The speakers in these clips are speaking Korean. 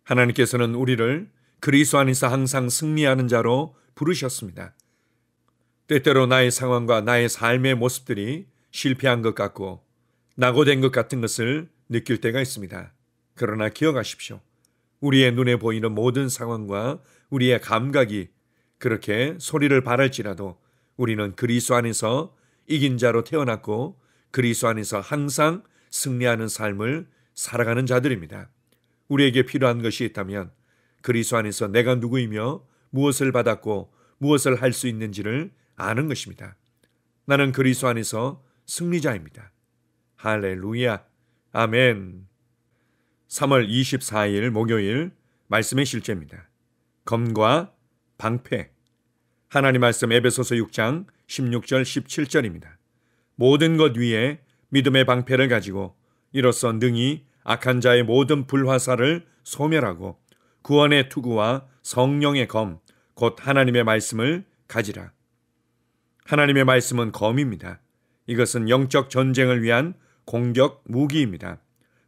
하나님께서는 우리를 그리스도 안에서 항상 승리하는 자로 부르셨습니다. 때때로 나의 상황과 나의 삶의 모습들이 실패한 것 같고 낙오된 것 같은 것을 느낄 때가 있습니다. 그러나 기억하십시오. 우리의 눈에 보이는 모든 상황과 우리의 감각이 그렇게 소리를 발할지라도 우리는 그리스도 안에서 이긴 자로 태어났고 그리스도 안에서 항상 승리하는 삶을 살아가는 자들입니다. 우리에게 필요한 것이 있다면 그리스도 안에서 내가 누구이며 무엇을 받았고 무엇을 할 수 있는지를 아는 것입니다. 나는 그리스도 안에서 승리자입니다. 할렐루야. 아멘. 3월 24일 목요일 말씀의 실제입니다. 검과 방패. 하나님 말씀 에베소서 6장 16절 17절입니다. 모든 것 위에 믿음의 방패를 가지고 이로써 능히 악한 자의 모든 불화살을 소멸하고 구원의 투구와 성령의 검, 곧 하나님의 말씀을 가지라. 하나님의 말씀은 검입니다. 이것은 영적 전쟁을 위한 공격 무기입니다.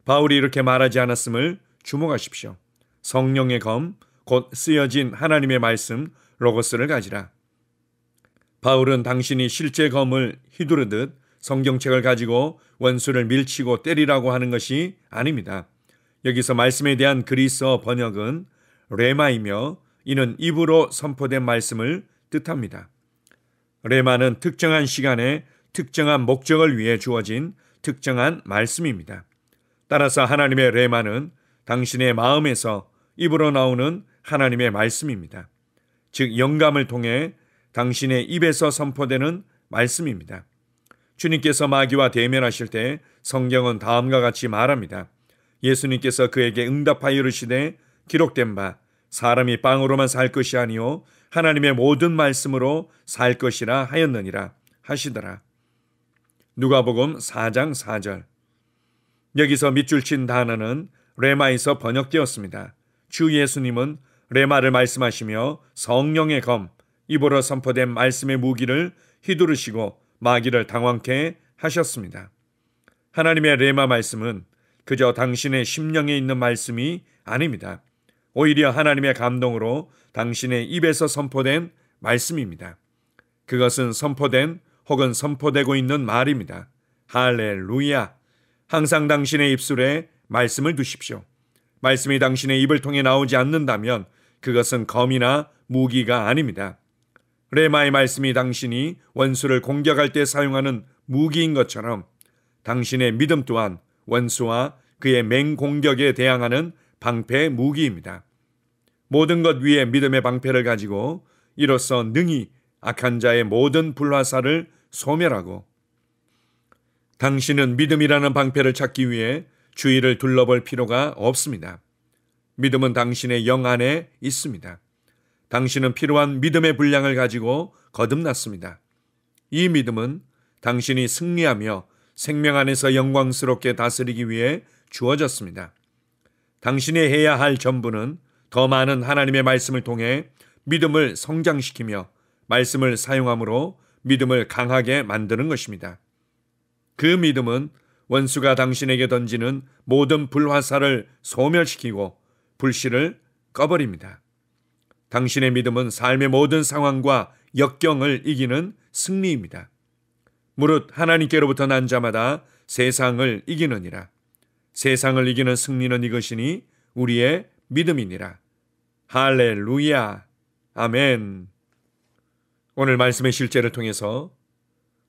바울이 이렇게 말하지 않았음을 주목하십시오. 성령의 검, 곧 쓰여진 하나님의 말씀 로고스를 가지라. 바울은 당신이 실제 검을 휘두르듯 성경책을 가지고 원수를 밀치고 때리라고 하는 것이 아닙니다. 여기서 말씀에 대한 그리스어 번역은 레마이며 이는 입으로 선포된 말씀을 뜻합니다. 레마는 특정한 시간에 특정한 목적을 위해 주어진 특정한 말씀입니다. 따라서 하나님의 레마는 당신의 마음에서 입으로 나오는 하나님의 말씀입니다. 즉 영감을 통해 당신의 입에서 선포되는 말씀입니다. 주님께서 마귀와 대면하실 때 성경은 다음과 같이 말합니다. 예수님께서 그에게 응답하여 이르시되 기록된 바 사람이 빵으로만 살 것이 아니요 하나님의 모든 말씀으로 살 것이라 하였느니라 하시더라. 누가복음 4장 4절. 여기서 밑줄 친 단어는 레마에서 번역되었습니다. 주 예수님은 레마를 말씀하시며 성령의 검, 입으로 선포된 말씀의 무기를 휘두르시고 마귀를 당황케 하셨습니다. 하나님의 레마 말씀은 그저 당신의 심령에 있는 말씀이 아닙니다. 오히려 하나님의 감동으로 당신의 입에서 선포된 말씀입니다. 그것은 선포된 혹은 선포되고 있는 말입니다. 할렐루야. 항상 당신의 입술에 말씀을 두십시오. 말씀이 당신의 입을 통해 나오지 않는다면 그것은 검이나 무기가 아닙니다. 레마의 말씀이 당신이 원수를 공격할 때 사용하는 무기인 것처럼 당신의 믿음 또한 원수와 그의 맹공격에 대항하는 방패 무기입니다. 모든 것 위에 믿음의 방패를 가지고 이로써 능히 악한 자의 모든 불화살을 소멸하고 당신은 믿음이라는 방패를 찾기 위해 주위를 둘러볼 필요가 없습니다. 믿음은 당신의 영 안에 있습니다. 당신은 필요한 믿음의 분량을 가지고 거듭났습니다. 이 믿음은 당신이 승리하며 생명 안에서 영광스럽게 다스리기 위해 주어졌습니다. 당신이 해야 할 전부는 더 많은 하나님의 말씀을 통해 믿음을 성장시키며 말씀을 사용함으로 믿음을 강하게 만드는 것입니다. 그 믿음은 원수가 당신에게 던지는 모든 불화살을 소멸시키고 불씨를 꺼버립니다. 당신의 믿음은 삶의 모든 상황과 역경을 이기는 승리입니다. 무릇 하나님께로부터 난 자마다 세상을 이기느니라. 세상을 이기는 승리는 이것이니 우리의 믿음이니라. 할렐루야. 아멘. 오늘 말씀의 실제를 통해서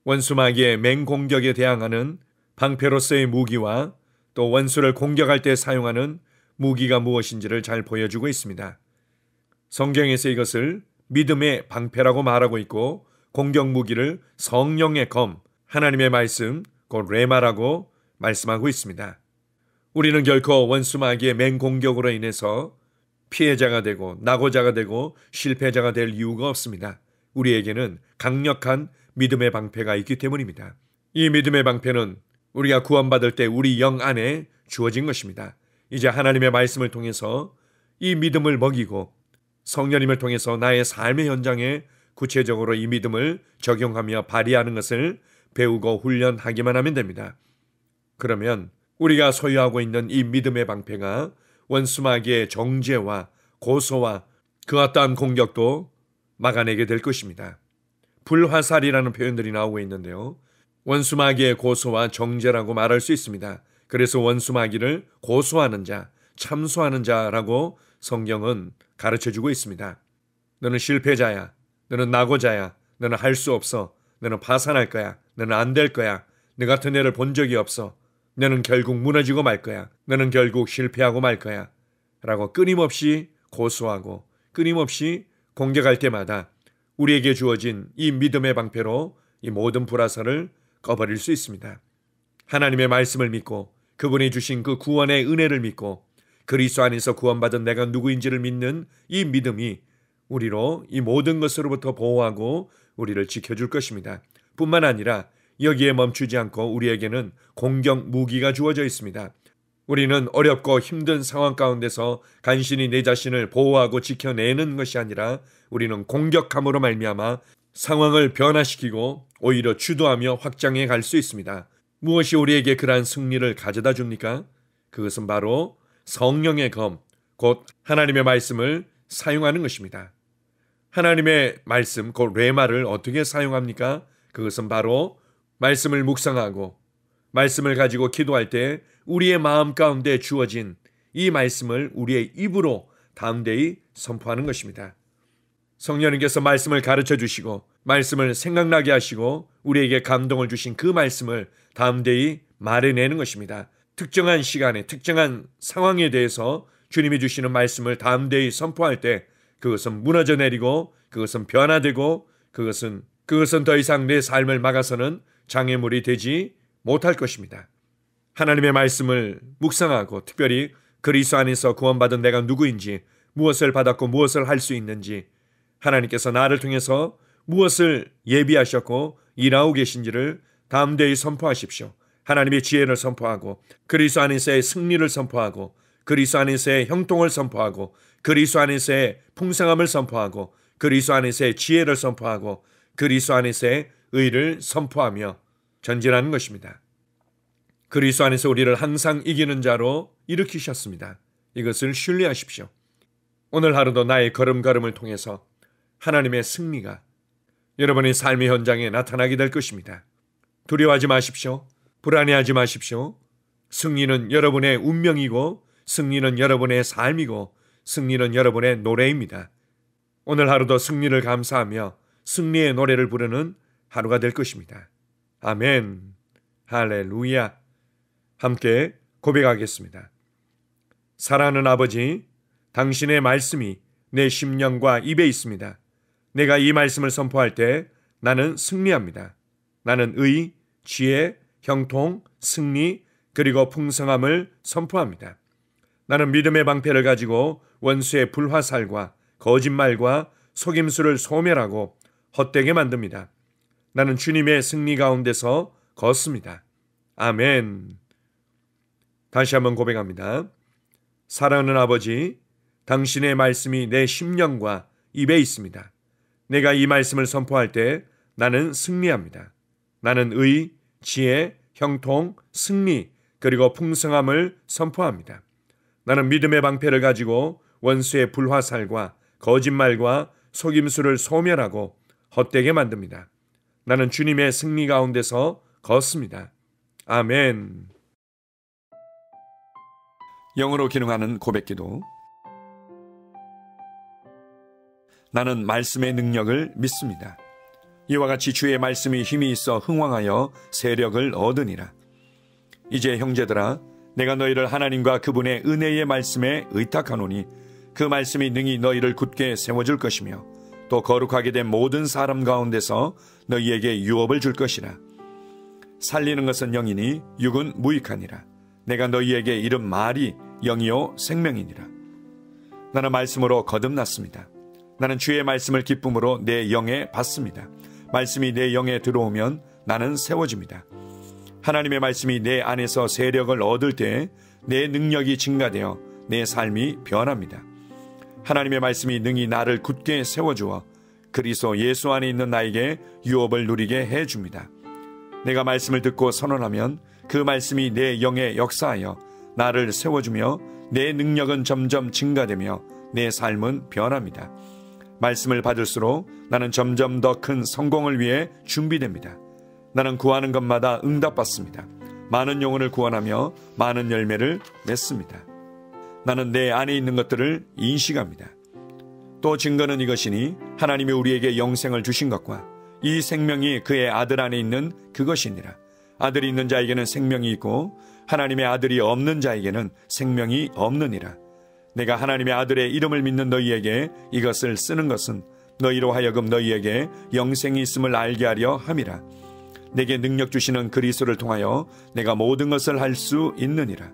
원수 마귀의 맹공격에 대항하는 방패로서의 무기와 또 원수를 공격할 때 사용하는 무기가 무엇인지를 잘 보여주고 있습니다. 성경에서 이것을 믿음의 방패라고 말하고 있고 공격 무기를 성령의 검, 하나님의 말씀, 곧 레마라고 말씀하고 있습니다. 우리는 결코 원수 마귀의 맹공격으로 인해서 피해자가 되고 낙오자가 되고 실패자가 될 이유가 없습니다. 우리에게는 강력한 믿음의 방패가 있기 때문입니다. 이 믿음의 방패는 우리가 구원받을 때 우리 영 안에 주어진 것입니다. 이제 하나님의 말씀을 통해서 이 믿음을 먹이고 성령님을 통해서 나의 삶의 현장에 구체적으로 이 믿음을 적용하며 발휘하는 것을 배우고 훈련하기만 하면 됩니다. 그러면 우리가 소유하고 있는 이 믿음의 방패가 원수마귀의 정죄와 고소와 그와 따한 공격도 막아내게 될 것입니다. 불화살이라는 표현들이 나오고 있는데요. 원수마귀의 고소와 정죄라고 말할 수 있습니다. 그래서 원수마귀를 고소하는 자, 참소하는 자라고 성경은 가르쳐주고 있습니다. 너는 실패자야. 너는 낙오자야. 너는 할 수 없어. 너는 파산할 거야. 너는 안 될 거야. 너 같은 애를 본 적이 없어. 너는 결국 무너지고 말 거야. 너는 결국 실패하고 말 거야. 라고 끊임없이 고소하고 끊임없이 공격할 때마다 우리에게 주어진 이 믿음의 방패로 이 모든 불화살을 꺼버릴 수 있습니다. 하나님의 말씀을 믿고 그분이 주신 그 구원의 은혜를 믿고 그리스도 안에서 구원받은 내가 누구인지를 믿는 이 믿음이 우리로 이 모든 것으로부터 보호하고 우리를 지켜줄 것입니다. 뿐만 아니라 여기에 멈추지 않고 우리에게는 공격 무기가 주어져 있습니다. 우리는 어렵고 힘든 상황 가운데서 간신히 내 자신을 보호하고 지켜내는 것이 아니라 우리는 공격함으로 말미암아 상황을 변화시키고 오히려 주도하며 확장해 갈 수 있습니다. 무엇이 우리에게 그러한 승리를 가져다 줍니까? 그것은 바로 성령의 검, 곧 하나님의 말씀을 사용하는 것입니다. 하나님의 말씀, 곧 레마를 어떻게 사용합니까? 그것은 바로 말씀을 묵상하고 말씀을 가지고 기도할 때 우리의 마음 가운데 주어진 이 말씀을 우리의 입으로 담대히 선포하는 것입니다. 성령님께서 말씀을 가르쳐 주시고 말씀을 생각나게 하시고 우리에게 감동을 주신 그 말씀을 담대히 말해내는 것입니다. 특정한 시간에 특정한 상황에 대해서 주님이 주시는 말씀을 담대히 선포할 때 그것은 무너져 내리고 그것은 변화되고 그것은 더 이상 내 삶을 막아서는 장애물이 되지 못할 것입니다. 하나님의 말씀을 묵상하고 특별히 그리스도 안에서 구원받은 내가 누구인지 무엇을 받았고 무엇을 할 수 있는지 하나님께서 나를 통해서 무엇을 예비하셨고 일하고 계신지를 담대히 선포하십시오. 하나님의 지혜를 선포하고 그리스도 안에서의 승리를 선포하고 그리스도 안에서의 형통을 선포하고 그리스도 안에서의 풍성함을 선포하고 그리스도 안에서의 지혜를 선포하고 그리스도 안에서의 의를 선포하며 전진하는 것입니다. 그리스도 안에서 우리를 항상 이기는 자로 일으키셨습니다. 이것을 신뢰하십시오. 오늘 하루도 나의 걸음걸음을 통해서 하나님의 승리가 여러분의 삶의 현장에 나타나게 될 것입니다. 두려워하지 마십시오. 불안해하지 마십시오. 승리는 여러분의 운명이고 승리는 여러분의 삶이고 승리는 여러분의 노래입니다. 오늘 하루도 승리를 감사하며 승리의 노래를 부르는 하루가 될 것입니다. 아멘. 할렐루야. 함께 고백하겠습니다. 사랑하는 아버지, 당신의 말씀이 내 심령과 입에 있습니다. 내가 이 말씀을 선포할 때 나는 승리합니다. 나는 의, 지혜, 형통, 승리, 그리고 풍성함을 선포합니다. 나는 믿음의 방패를 가지고 원수의 불화살과 거짓말과 속임수를 소멸하고 헛되게 만듭니다. 나는 주님의 승리 가운데서 걷습니다. 아멘. 다시 한번 고백합니다. 사랑하는 아버지, 당신의 말씀이 내 심령과 입에 있습니다. 내가 이 말씀을 선포할 때 나는 승리합니다. 나는 의, 지혜, 형통, 승리, 그리고 풍성함을 선포합니다. 나는 믿음의 방패를 가지고 원수의 불화살과 거짓말과 속임수를 소멸하고 헛되게 만듭니다. 나는 주님의 승리 가운데서 걷습니다. 아멘. 영으로 기능하는 고백기도. 나는 말씀의 능력을 믿습니다. 이와 같이 주의 말씀이 힘이 있어 흥왕하여 세력을 얻으니라. 이제 형제들아, 내가 너희를 하나님과 그분의 은혜의 말씀에 의탁하노니 그 말씀이 능히 너희를 굳게 세워줄 것이며 또 거룩하게 된 모든 사람 가운데서 너희에게 유업을 줄 것이라. 살리는 것은 영이니 육은 무익하니라. 내가 너희에게 이른 말이 영이요 생명이니라. 나는 말씀으로 거듭났습니다. 나는 주의 말씀을 기쁨으로 내 영에 받습니다. 말씀이 내 영에 들어오면 나는 세워집니다. 하나님의 말씀이 내 안에서 세력을 얻을 때 내 능력이 증가되어 내 삶이 변합니다. 하나님의 말씀이 능히 나를 굳게 세워주어 그리스도 예수 안에 있는 나에게 유업을 누리게 해줍니다. 내가 말씀을 듣고 선언하면 그 말씀이 내 영에 역사하여 나를 세워주며 내 능력은 점점 증가되며 내 삶은 변합니다. 말씀을 받을수록 나는 점점 더 큰 성공을 위해 준비됩니다. 나는 구하는 것마다 응답받습니다. 많은 영혼을 구원하며 많은 열매를 맺습니다. 나는 내 안에 있는 것들을 인식합니다. 또 증거는 이것이니 하나님이 우리에게 영생을 주신 것과 이 생명이 그의 아들 안에 있는 그것이니라. 아들이 있는 자에게는 생명이 있고 하나님의 아들이 없는 자에게는 생명이 없느니라. 내가 하나님의 아들의 이름을 믿는 너희에게 이것을 쓰는 것은 너희로 하여금 너희에게 영생이 있음을 알게 하려 함이라. 내게 능력 주시는 그리스도를 통하여 내가 모든 것을 할 수 있느니라.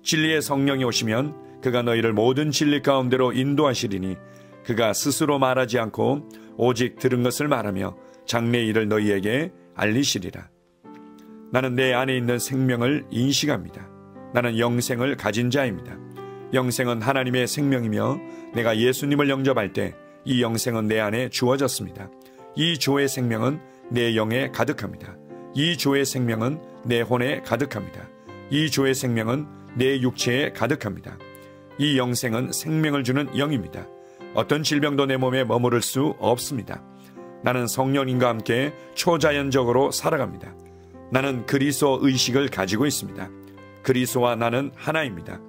진리의 성령이 오시면 그가 너희를 모든 진리 가운데로 인도하시리니 그가 스스로 말하지 않고 오직 들은 것을 말하며 장래의 일을 너희에게 알리시리라. 나는 내 안에 있는 생명을 인식합니다. 나는 영생을 가진 자입니다. 영생은 하나님의 생명이며 내가 예수님을 영접할 때 이 영생은 내 안에 주어졌습니다. 이 조의 생명은 내 영에 가득합니다. 이 조의 생명은 내 혼에 가득합니다. 이 조의 생명은 내 육체에 가득합니다. 이 영생은 생명을 주는 영입니다. 어떤 질병도 내 몸에 머무를 수 없습니다. 나는 성령님과 함께 초자연적으로 살아갑니다. 나는 그리스도 의식을 가지고 있습니다. 그리스도와 나는 하나입니다.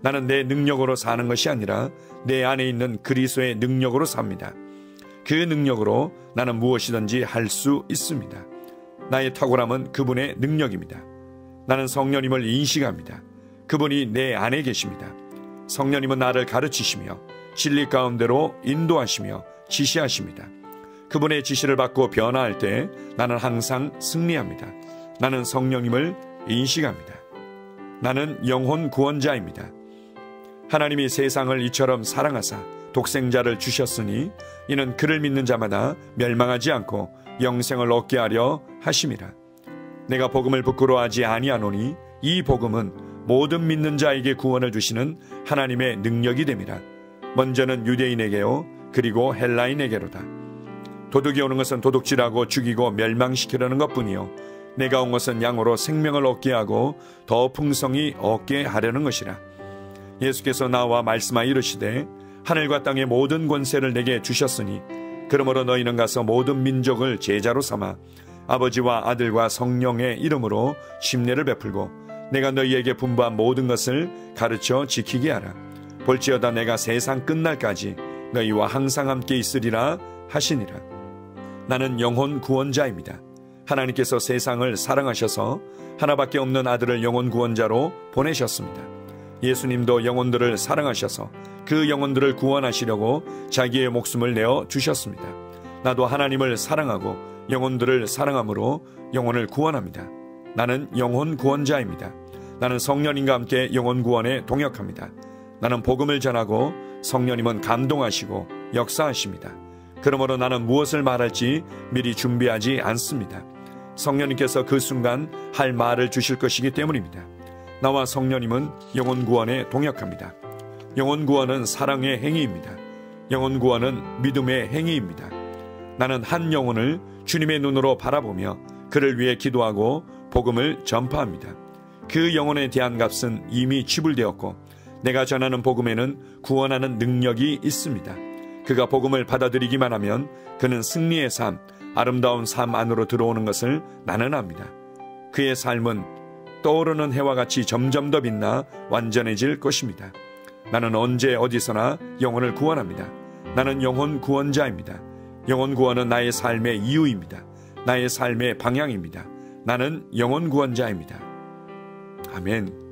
나는 내 능력으로 사는 것이 아니라 내 안에 있는 그리스도의 능력으로 삽니다. 그 능력으로 나는 무엇이든지 할 수 있습니다. 나의 탁월함은 그분의 능력입니다. 나는 성령님을 인식합니다. 그분이 내 안에 계십니다. 성령님은 나를 가르치시며 진리 가운데로 인도하시며 지시하십니다. 그분의 지시를 받고 변화할 때 나는 항상 승리합니다. 나는 성령님을 인식합니다. 나는 영혼 구원자입니다. 하나님이 세상을 이처럼 사랑하사 독생자를 주셨으니 이는 그를 믿는 자마다 멸망하지 않고 영생을 얻게 하려 하심이라. 내가 복음을 부끄러워하지 아니하노니 이 복음은 모든 믿는 자에게 구원을 주시는 하나님의 능력이 됨이라. 먼저는 유대인에게요 그리고 헬라인에게로다. 도둑이 오는 것은 도둑질하고 죽이고 멸망시키려는 것뿐이요 내가 온 것은 양으로 생명을 얻게 하고 더 풍성히 얻게 하려는 것이라. 예수께서 나와 말씀하여 이르시되 하늘과 땅의 모든 권세를 내게 주셨으니 그러므로 너희는 가서 모든 민족을 제자로 삼아 아버지와 아들과 성령의 이름으로 침례를 베풀고 내가 너희에게 분부한 모든 것을 가르쳐 지키게 하라. 볼지어다 내가 세상 끝날까지 너희와 항상 함께 있으리라 하시니라. 나는 영혼 구원자입니다. 하나님께서 세상을 사랑하셔서 하나밖에 없는 아들을 영혼 구원자로 보내셨습니다. 예수님도 영혼들을 사랑하셔서 그 영혼들을 구원하시려고 자기의 목숨을 내어 주셨습니다. 나도 하나님을 사랑하고 영혼들을 사랑함으로 영혼을 구원합니다. 나는 영혼 구원자입니다. 나는 성령님과 함께 영혼 구원에 동역합니다. 나는 복음을 전하고 성령님은 감동하시고 역사하십니다. 그러므로 나는 무엇을 말할지 미리 준비하지 않습니다. 성령님께서 그 순간 할 말을 주실 것이기 때문입니다. 나와 성령님은 영혼 구원에 동역합니다. 영혼 구원은 사랑의 행위입니다. 영혼 구원은 믿음의 행위입니다. 나는 한 영혼을 주님의 눈으로 바라보며 그를 위해 기도하고 복음을 전파합니다. 그 영혼에 대한 값은 이미 지불되었고 내가 전하는 복음에는 구원하는 능력이 있습니다. 그가 복음을 받아들이기만 하면 그는 승리의 삶, 아름다운 삶 안으로 들어오는 것을 나는 압니다. 그의 삶은 떠오르는 해와 같이 점점 더 빛나 완전해질 것입니다. 나는 언제 어디서나 영혼을 구원합니다. 나는 영혼 구원자입니다. 영혼 구원은 나의 삶의 이유입니다. 나의 삶의 방향입니다. 나는 영혼 구원자입니다. 아멘.